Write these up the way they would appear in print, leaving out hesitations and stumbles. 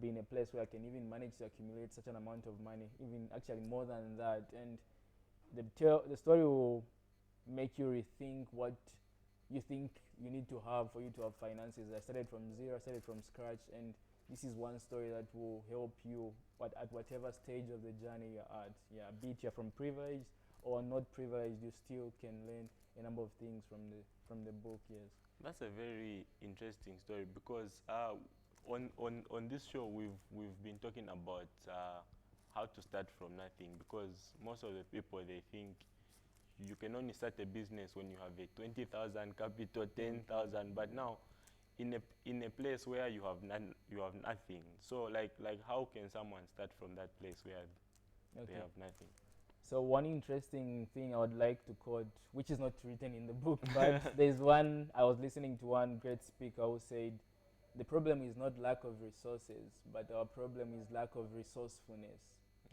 be in a place where I can even manage to accumulate such an amount of money, even actually more than that. And the story will make you rethink what you think you need to have for you to have finances. I started from zero, I started from scratch, and this is one story that will help you at whatever stage of the journey you're at. Yeah, be it you're from privileged or not privileged, you still can learn a number of things from the book. Yes. That's a very interesting story because on this show we've been talking about how to start from nothing, because most of the people, they think you can only start a business when you have a 20,000 capital, 10,000, but now in a place where you have nothing. So like how can someone start from that place where they have nothing? So one interesting thing I would like to quote, which is not written in the book, but there's one, I was listening to one great speaker who said, the problem is not lack of resources, but our problem is lack of resourcefulness.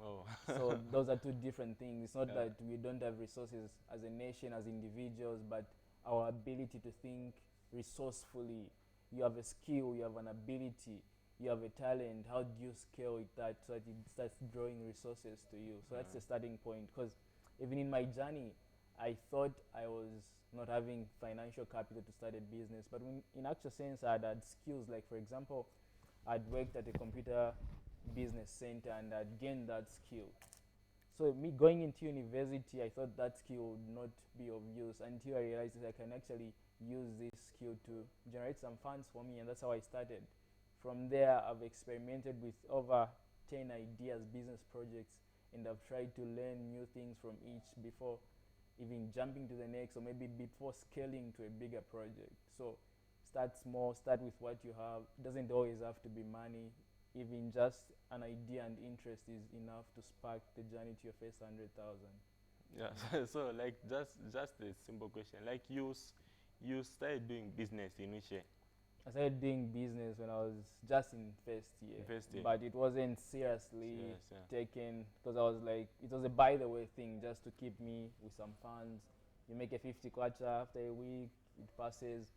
Oh. So those are two different things. It's not that we don't have resources as a nation, as individuals, but our ability to think resourcefully. You have a skill, you have an ability, you have a talent. How do you scale with that so that it starts drawing resources to you? So that's the starting point. Because even in my journey, I thought I was not having financial capital to start a business, but in actual sense, I had skills. Like, for example, I'd worked at a computer business center and I'd gained that skill. So me going into university, I thought that skill would not be of use until I realized that I can actually use this skill to generate some funds for me, and that's how I started. From there, I've experimented with over 10 ideas, business projects, and I've tried to learn new things from each before even jumping to the next, or maybe before scaling to a bigger project. So start small, start with what you have. It doesn't always have to be money. Even just an idea and interest is enough to spark the journey to your first 100,000. Yeah. So like just a simple question. Like you started doing business in which year? I started doing business when I was just in first year. First year. But it wasn't seriously taken, because I was like, it was a by the way thing just to keep me with some funds. You make a 50 kwacha after a week, it passes.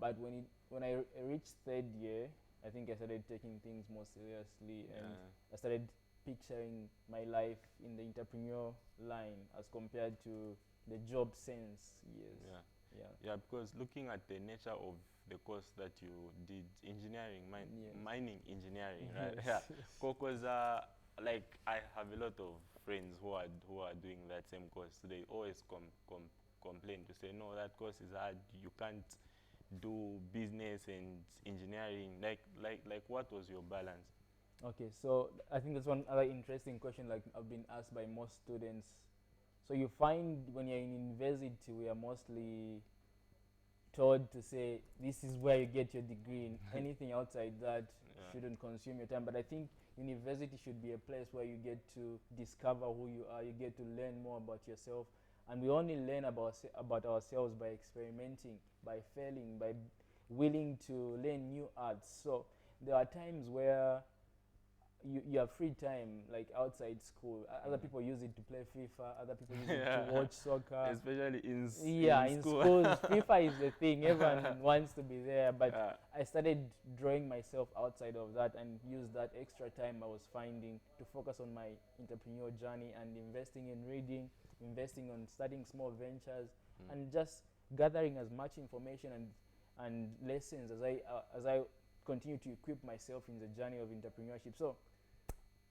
But when I reached third year, I think I started taking things more seriously, and I started picturing my life in the entrepreneur line as compared to the job sense. Yes. Yeah, because looking at the nature of the course that you did, engineering, mining engineering, right? Yeah, because like I have a lot of friends who are doing that same course. They always complain to say, no, that course is hard. You can't do business and engineering. Like what was your balance? Okay, so I think that's one other interesting question, like I've been asked by most students. So you find when you're in university, we are mostly told to say this is where you get your degree, and anything outside that shouldn't consume your time. But I think university should be a place where you get to discover who you are, you get to learn more about yourself, and we only learn about ourselves by experimenting, by failing, by willing to learn new arts. So there are times where you have free time, like outside school. Other people use it to play FIFA. Other people use it to watch soccer. Especially in school. schools. FIFA is the thing. Everyone wants to be there. But I started drawing myself outside of that and used that extra time I was finding to focus on my entrepreneurial journey and investing in reading, investing on starting small ventures, and just gathering as much information and lessons as I continue to equip myself in the journey of entrepreneurship. So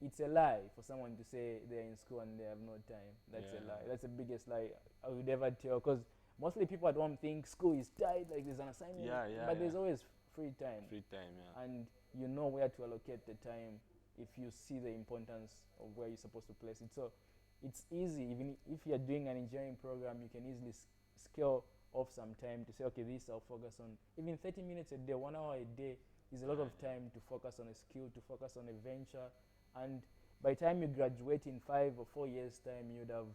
it's a lie for someone to say they're in school and they have no time. That's a lie. That's the biggest lie I would ever tell, because mostly people at home think school is tight, like there's an assignment, but there's always free time. And you know where to allocate the time if you see the importance of where you're supposed to place it. So it's easy. Even if you're doing an engineering program, you can easily scale off some time to say, okay, this I'll focus on. Even 30 minutes a day, 1 hour a day is a lot of time to focus on a skill, to focus on a venture. And by the time you graduate in 5 or 4 years' time, you'd have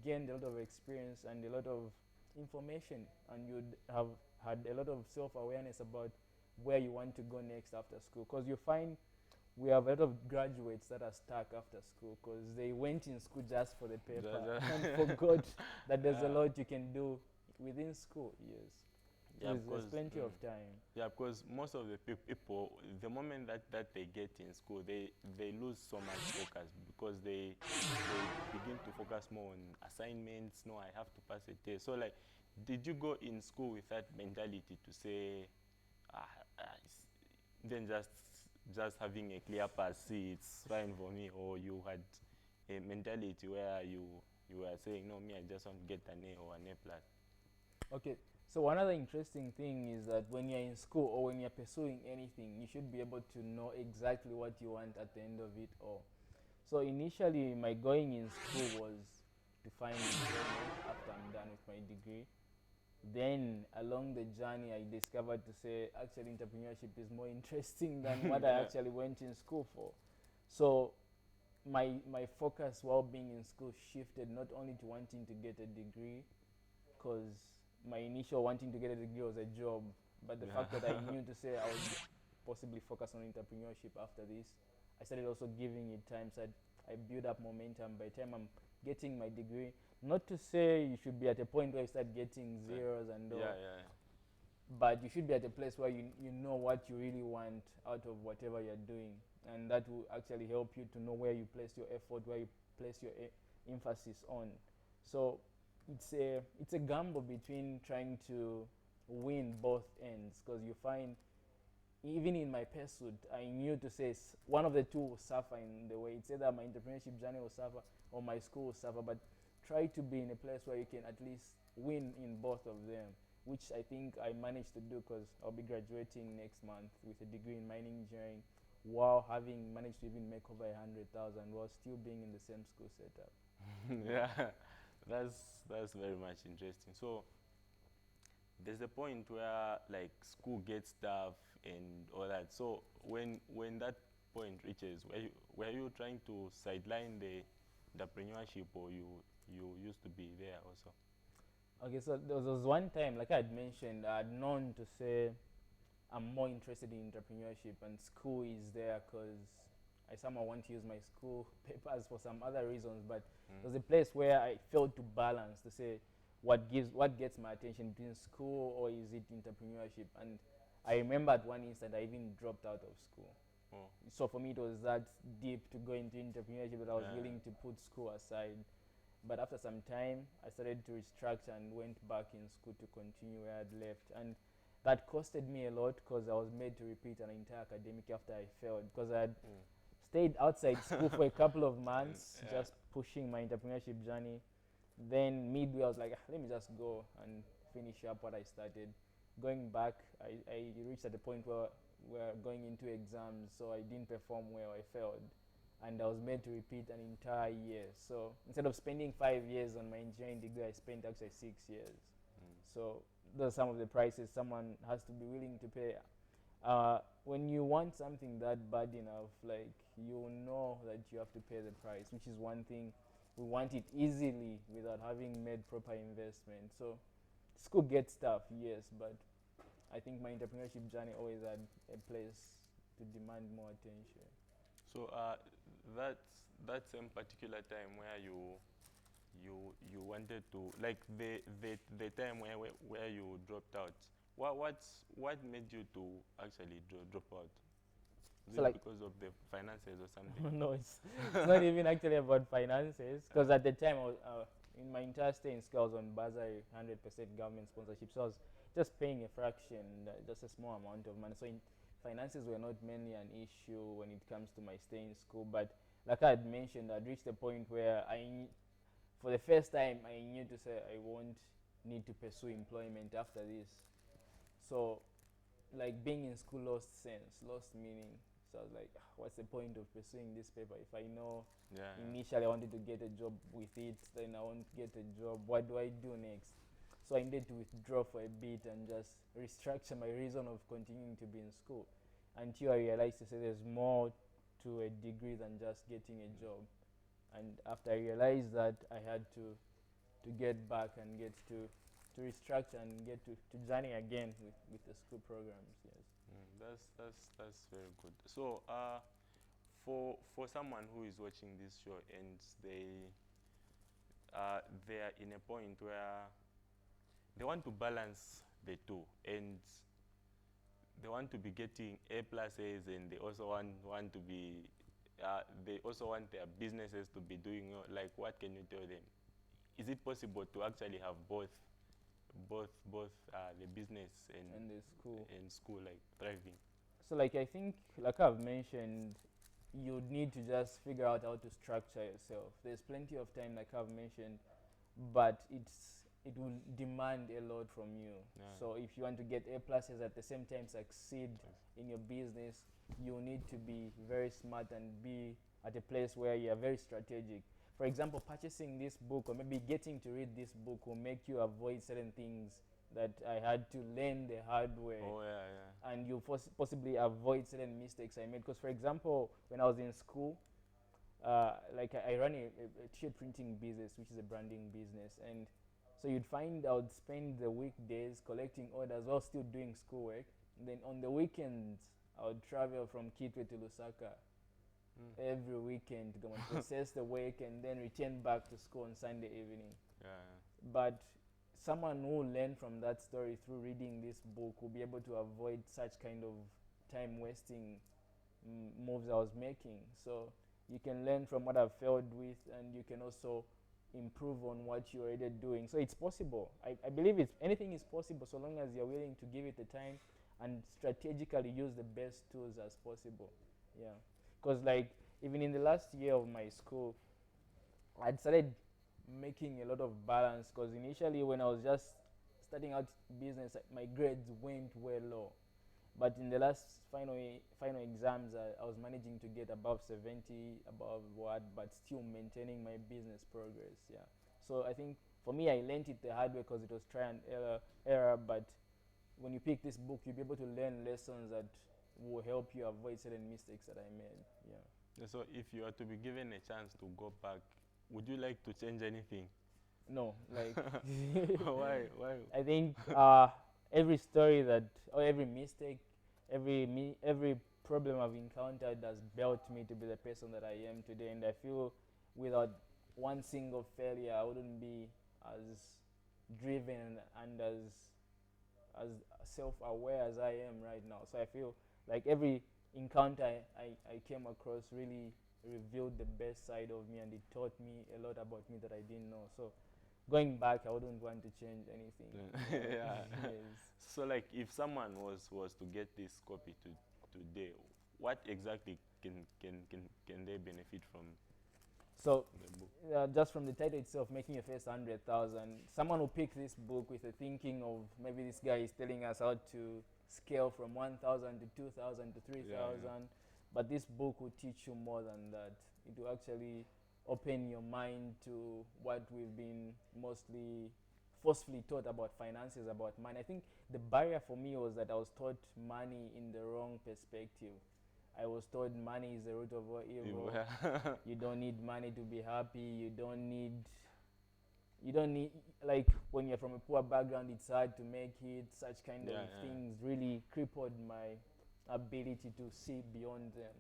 gained a lot of experience and a lot of information, and you'd have had a lot of self-awareness about where you want to go next after school. Because you find we have a lot of graduates that are stuck after school because they went in school just for the paper and forgot that there's a lot you can do within school. Yes. Yeah, there's plenty of time. Yeah, because most of the people, the moment that they get in school, they lose so much focus because they begin to focus more on assignments. No, I have to pass a test. So like, did you go in school with that mentality to say, ah, then just having a clear pass, see, it's fine for me, or you had a mentality where you were saying, no, me, I just want to get an A or an A plus? Okay, so one other interesting thing is that when you're in school or when you're pursuing anything, you should be able to know exactly what you want at the end of it all. So initially, my going in school was to find employment after I'm done with my degree. Then along the journey, I discovered to say actually entrepreneurship is more interesting than what I Yeah. actually went in school for. So my focus while being in school shifted not only to wanting to get a degree, because my initial wanting to get a degree was a job, but the fact that I knew to say I would possibly focus on entrepreneurship after this, I started also giving it time. So I built up momentum. By the time I'm getting my degree, not to say you should be at a point where you start getting zeros and all, Yeah. but you should be at a place where you know what you really want out of whatever you're doing, and that will actually help you to know where you place your effort, where you place your emphasis on. So it's a gamble between trying to win both ends, because you find even in my pursuit, I knew to say one of the two will suffer in the way. It's either my entrepreneurship journey will suffer or my school will suffer, but try to be in a place where you can at least win in both of them, which I think I managed to do, because I'll be graduating next month with a degree in mining engineering, while having managed to even make over 100,000 while still being in the same school setup. Yeah, that's very much interesting. So there's a point where like school gets tough and all that. So when that point reaches, were you trying to sideline the entrepreneurship, or you used to be there also? Okay, so there was one time, like I had mentioned, I had known to say I'm more interested in entrepreneurship, and school is there because I somehow want to use my school papers for some other reasons. But there's a place where I failed to balance to say what gets my attention between school or is it entrepreneurship. And I remember at one instant I even dropped out of school. Oh. So for me it was that deep to go into entrepreneurship that I was willing to put school aside. But after some time, I started to restructure and went back in school to continue where I'd left. And that costed me a lot, because I was made to repeat an entire academic after I failed, because I had stayed outside school for a couple of months just pushing my entrepreneurship journey. Then midway I was like, let me just go and finish up what I started. Going back, I reached at the point where we're going into exams, so I didn't perform well, I failed, and I was made to repeat an entire year. So instead of spending 5 years on my engineering degree, I spent actually 6 years. So those are some of the prices someone has to be willing to pay. When you want something that bad enough, like, you know that you have to pay the price, which is one thing. We want it easily without having made proper investment. So school gets tough, yes, but I think my entrepreneurship journey always had a place to demand more attention. So that same particular time where you wanted to, like, the time where you dropped out, what made you to actually drop out? Is So it like, because of the finances or something? no, it's not even actually about finances, because at the time I was, in my entire stay in school, I was on bursary, 100% government sponsorship, so I was just paying a fraction, just a small amount of money. So finances were not mainly an issue when it comes to my stay in school. But like I had mentioned, I'd reached a point where for the first time, I knew to say I won't need to pursue employment after this. So, like, being in school lost sense, lost meaning. So I was like, what's the point of pursuing this paper if I know initially I wanted to get a job with it, then I won't get a job. What do I do next? So I needed to withdraw for a bit and just restructure my reason of continuing to be in school, until I realized to say there's more to a degree than just getting a job. And after I realized that, I had to get back and get to restructure and get to journey again with the school programs. Yes. That's very good. So for someone who is watching this show and they are in a point where they want to balance the two, and they want to be getting A pluses, and they also want to be, they also want their businesses to be doing like, what can you tell them? Is it possible to actually have both the business And the school. and school like thriving? So like I think, like I've mentioned, you need to just figure out how to structure yourself. There's plenty of time, like I've mentioned, but it will demand a lot from you. Yeah. So if you want to get A pluses at the same time succeed in your business, you need to be very smart and be at a place where you are very strategic. For example, purchasing this book or maybe getting to read this book will make you avoid certain things that I had to learn the hard way. Oh yeah. And you possibly avoid certain mistakes I made. Because, for example, when I was in school, like I run a t-shirt printing business, which is a branding business, and so you'd find I would spend the weekdays collecting orders while still doing schoolwork. Then on the weekends, I would travel from Kitwe to Lusaka every weekend to go and process the work and then return back to school on Sunday evening. Yeah. But someone who learned from that story through reading this book will be able to avoid such kind of time wasting moves I was making. So you can learn from what I've failed with, and you can also improve on what you're already doing. So it's possible. I believe anything is possible so long as you're willing to give it the time and strategically use the best tools as possible. Yeah. Because like even in the last year of my school, I'd started making a lot of balance, because initially when I was just starting out business, my grades went well low. But in the last final exams, I was managing to get above 70, above what, but still maintaining my business progress. Yeah. So I think for me, I learned it the hard way because it was try and error. But when you pick this book, you'll be able to learn lessons that will help you avoid certain mistakes that I made. Yeah. So if you are to be given a chance to go back, would you like to change anything? No, like Why? I think every story or every mistake, every problem I've encountered has built me to be the person that I am today. And I feel without one single failure, I wouldn't be as driven and as self-aware as I am right now. So I feel like every encounter I came across really revealed the best side of me, and it taught me a lot about me that I didn't know. So going back, I wouldn't want to change anything. Yeah. Yes. So like if someone was to get this copy today, what exactly can they benefit from So the book? just from the title itself, making your first 100,000, someone who picks this book with the thinking of maybe this guy is telling us how to scale from 1,000 to 2,000 to 3,000, Yeah. but this book will teach you more than that. It will actually open your mind to what we've been mostly forcefully taught about finances, about money. I think the barrier for me was that I was taught money in the wrong perspective. I was told money is the root of all evil. You don't need money to be happy. You don't need, like when you're from a poor background, it's hard to make it. Such kind of things really crippled my ability to see beyond them.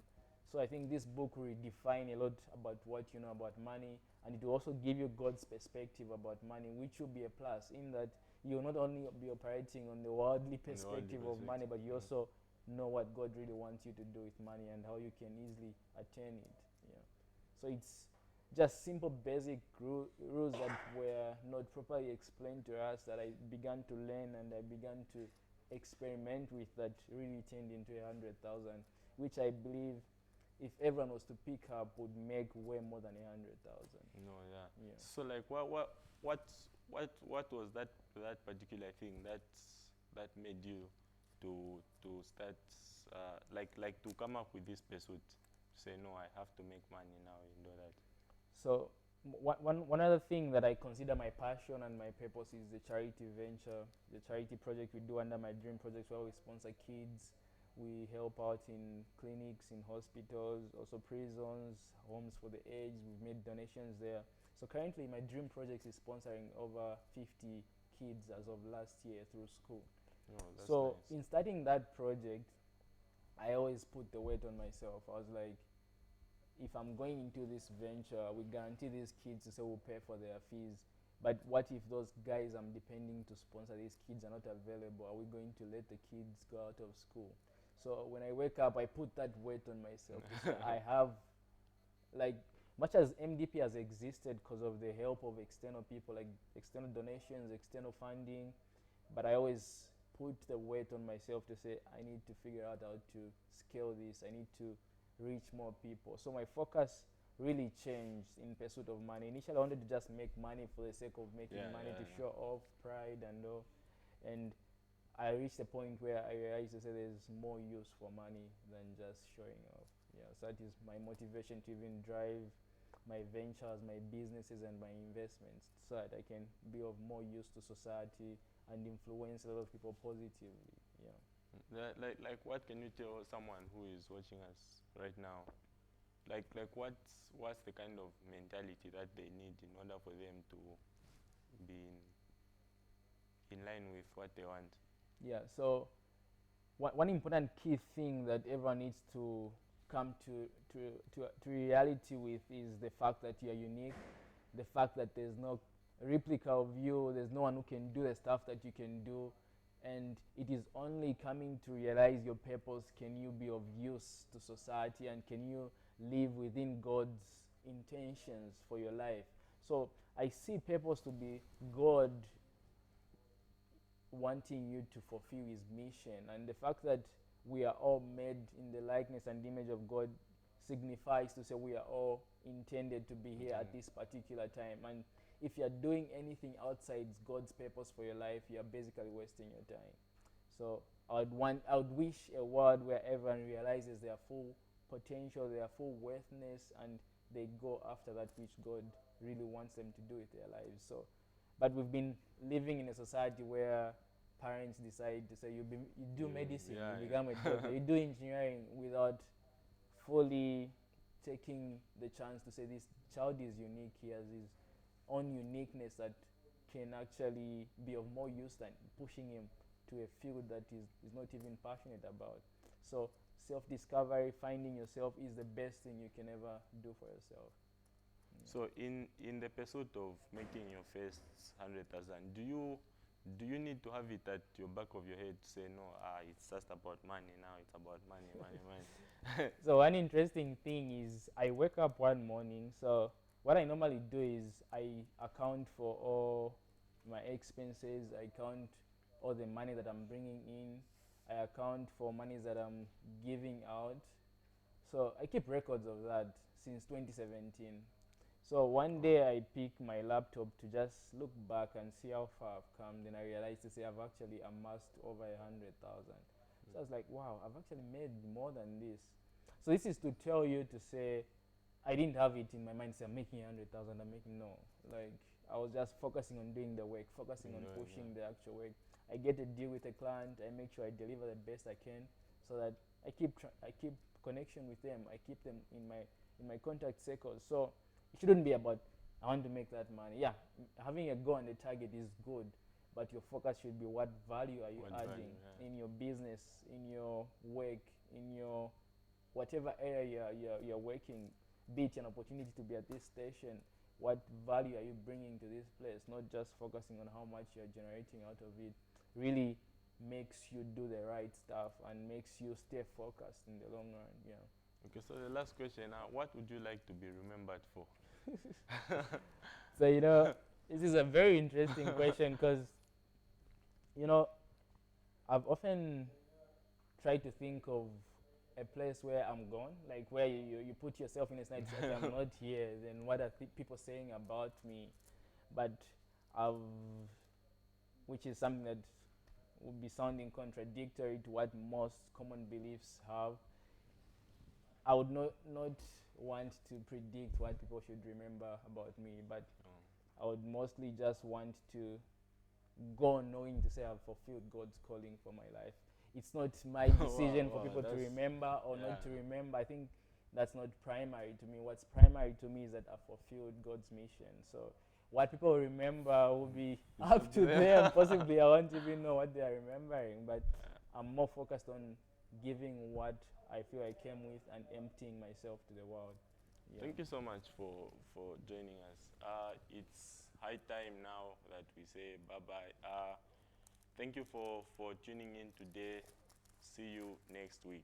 So I think this book will redefine a lot about what you know about money, and it will also give you God's perspective about money, which will be a plus in that you'll not only be operating on the worldly perspective of money, but you also know what God really wants you to do with money and how you can easily attain it. Yeah. So it's just simple basic rules that were not properly explained to us that I began to learn and I began to experiment with, that really turned into 100,000, which I believe if everyone was to pick up would make way more than 100,000. No, yeah. Yeah. So like what was that particular thing that made you to start like to come up with this pursuit, to say no, I have to make money now and all that? So one other thing that I consider my passion and my purpose is the charity venture, the charity project we do under my dream projects, where we sponsor kids. We help out in clinics, in hospitals, also prisons, homes for the aged. We've made donations there. So currently my dream project is sponsoring over 50 kids as of last year through school. No, that's So nice. in starting that project, I always put the weight on myself. I was like, if I'm going into this venture, we guarantee these kids, so we'll pay for their fees. But what if those guys I'm depending to sponsor these kids are not available? Are we going to let the kids go out of school? So when I wake up, I put that weight on myself. I have, like, much as MDP has existed because of the help of external people, like external donations, external funding, but I always put the weight on myself to say I need to figure out how to scale this. I need to reach more people. So my focus really changed in pursuit of money. Initially, I wanted to just make money for the sake of making money, to show off, pride and all. And I reached a point where I realized to say there's more use for money than just showing off. Yeah, so that is my motivation to even drive my ventures, my businesses, and my investments, so that I can be of more use to society and influence a lot of people positively. Yeah. Like what can you tell someone who is watching us right now? Like what's the kind of mentality that they need in order for them to be in line with what they want? Yeah. So one important key thing that everyone needs to come to reality with is the fact that you are unique, the fact that there's no replica of you, there's no one who can do the stuff that you can do, and it is only coming to realize your purpose can you be of use to society, and can you live within God's intentions for your life. So I see purpose to be God wanting you to fulfill his mission, and the fact that we are all made in the likeness and image of God signifies to say we are all intended to be here at this particular time. And if you're doing anything outside God's purpose for your life, you're basically wasting your time. So I would wish a world where everyone realizes their full potential, their full worthiness, and they go after that which God really wants them to do with their lives. So, but we've been living in a society where parents decide to say you do medicine, you become a doctor, you do engineering, without fully taking the chance to say this child is unique, he has his own uniqueness that can actually be of more use than pushing him to a field that is not even passionate about. So self-discovery, finding yourself, is the best thing you can ever do for yourself. So in the pursuit of making your first 100,000, do you need to have it at your back of your head to say no, it's just about money now, it's about money. So one interesting thing is I wake up one morning, so what I normally do is I account for all my expenses, I count all the money that I'm bringing in, I account for monies that I'm giving out. So I keep records of that since 2017. So one day I pick my laptop to just look back and see how far I've come. Then I realized to say I've actually amassed over 100,000. So I was like, wow, I've actually made more than this. So this is to tell you to say, I didn't have it in my mind, say I'm making 100,000, I'm making, no. Like, I was just focusing on doing the work, focusing on pushing the actual work. I get a deal with a client, I make sure I deliver the best I can, so that I keep connection with them, I keep them in my contact circles. So it shouldn't be about I want to make that money. Yeah, having a goal and a target is good, but your focus should be what value are you adding in your business, in your work, in your whatever area you're working, be it an opportunity to be at this station, what value are you bringing to this place, not just focusing on how much you're generating out of it. Really makes you do the right stuff and makes you stay focused in the long run. Yeah. Okay, so the last question now, what would you like to be remembered for? So, this is a very interesting question, because, I've often tried to think of a place where I'm gone, like where you put yourself in a scenario, like I'm not here, then what are people saying about me? But which is something that would be sounding contradictory to what most common beliefs have. I would not want to predict what people should remember about me, but I would mostly just want to go knowing to say I've fulfilled God's calling for my life. It's not my decision for people to remember or not to remember. I think that's not primary to me. What's primary to me is that I've fulfilled God's mission. So what people remember will be up to them. Possibly I won't even know what they are remembering, but I'm more focused on giving what I feel I came with and emptying myself to the world. Yeah. Thank you so much for joining us. It's high time now that we say bye-bye. Thank you for tuning in today. See you next week.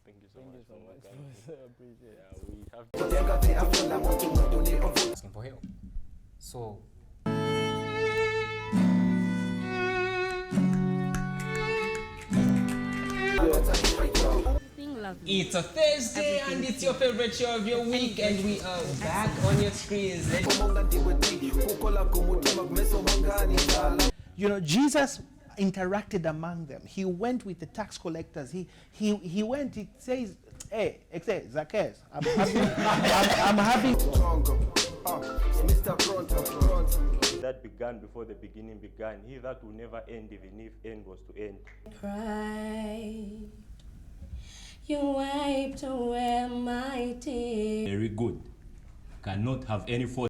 Thank you so much. Appreciate it. Yeah, we have asking for help. So it's a Thursday and it's your favorite show of your week, and we are back on your screens. You know, Jesus interacted among them. He went with the tax collectors. He went, it says, hey, Zacchaeus, I'm happy. That began before the beginning began. He that will never end, even if end was to end. Cried, you wiped away my tears. Very good. Cannot have any fault.